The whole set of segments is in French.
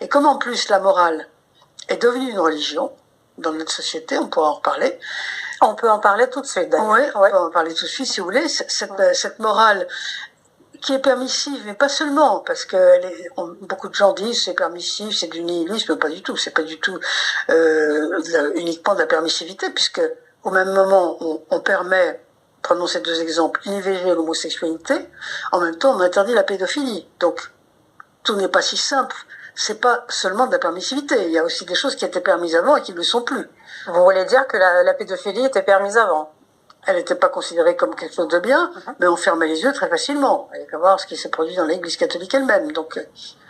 Et comme en plus la morale est devenue une religion dans notre société, on pourra en reparler. On peut en parler tout de suite, d'ailleurs. Oui, on peut en parler tout de suite si vous voulez. Cette morale qui est permissive, mais pas seulement, parce que beaucoup de gens disent c'est permissif, c'est du nihilisme, pas du tout. C'est pas du tout uniquement de la permissivité, puisque au même moment on permet, prenons ces deux exemples, l'IVG et l'homosexualité, en même temps on interdit la pédophilie. Donc tout n'est pas si simple. C'est pas seulement de la permissivité. Il y a aussi des choses qui étaient permises avant et qui ne le sont plus. Vous voulez dire que la pédophilie était permise avant? Elle n'était pas considérée comme quelque chose de bien, mais on fermait les yeux très facilement. Il y a qu'à voir ce qui s'est produit dans l'Église catholique elle-même. Donc,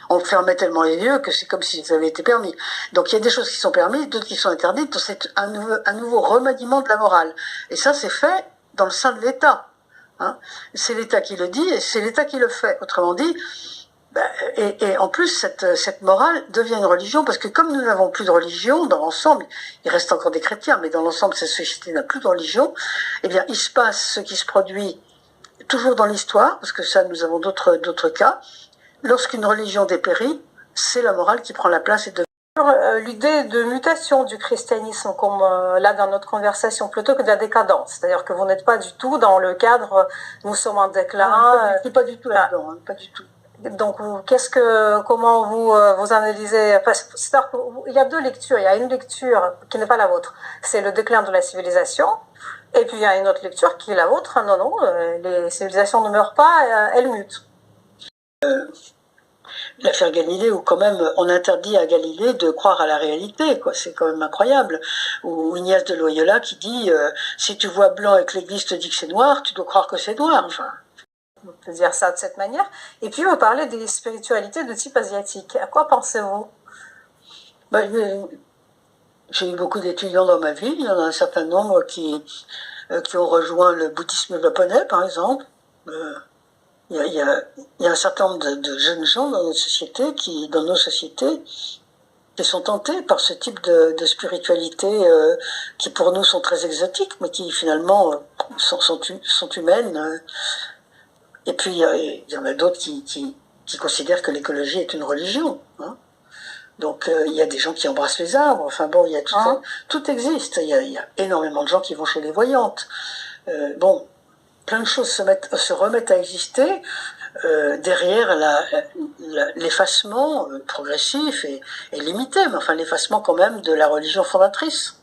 on fermait tellement les yeux que c'est comme si ça avait été permis. Donc, il y a des choses qui sont permises, d'autres qui sont interdites. Donc, c'est un nouveau remaniement de la morale. Et ça, c'est fait dans le sein de l'État. Hein. C'est l'État qui le dit et c'est l'État qui le fait. Autrement dit, et en plus, cette morale devient une religion, parce que comme nous n'avons plus de religion dans l'ensemble, il reste encore des chrétiens, mais dans l'ensemble, cette société n'a plus de religion, eh bien, il se passe ce qui se produit toujours dans l'histoire, parce que ça, nous avons d'autres cas. Lorsqu'une religion dépérit, c'est la morale qui prend la place et devient. L'idée de mutation du christianisme, comme là dans notre conversation, plutôt que de la décadence, c'est-à-dire que vous n'êtes pas du tout dans le cadre nous sommes en déclin. Pas du tout là-dedans, pas du tout. Donc, comment vous analysez? C'est-à-dire qu'il y a deux lectures. Il y a une lecture qui n'est pas la vôtre, c'est le déclin de la civilisation. Et puis il y a une autre lecture qui est la vôtre. Non, non, les civilisations ne meurent pas, elles mutent. L'affaire Galilée, où quand même on interdit à Galilée de croire à la réalité, quoi. C'est quand même incroyable. Ou Ignace de Loyola qui dit si tu vois blanc et que l'Église te dit que c'est noir, tu dois croire que c'est noir. Enfin. On peut dire ça de cette manière. Et puis, vous parlez des spiritualités de type asiatique. À quoi pensez-vous? J'ai eu beaucoup d'étudiants dans ma vie. Il y en a un certain nombre qui ont rejoint le bouddhisme japonais, par exemple. Il y a un certain nombre de jeunes gens dans nos sociétés, qui sont tentés par ce type de spiritualité qui pour nous sont très exotiques, mais qui finalement sont humaines. Et puis il y en a d'autres qui considèrent que l'écologie est une religion. Hein. Donc il y a des gens qui embrassent les arbres. Enfin bon, il y a tout existe. Il y a énormément de gens qui vont chez les voyantes. Plein de choses se remettent à exister derrière l'effacement progressif et limité, mais enfin l'effacement quand même de la religion fondatrice.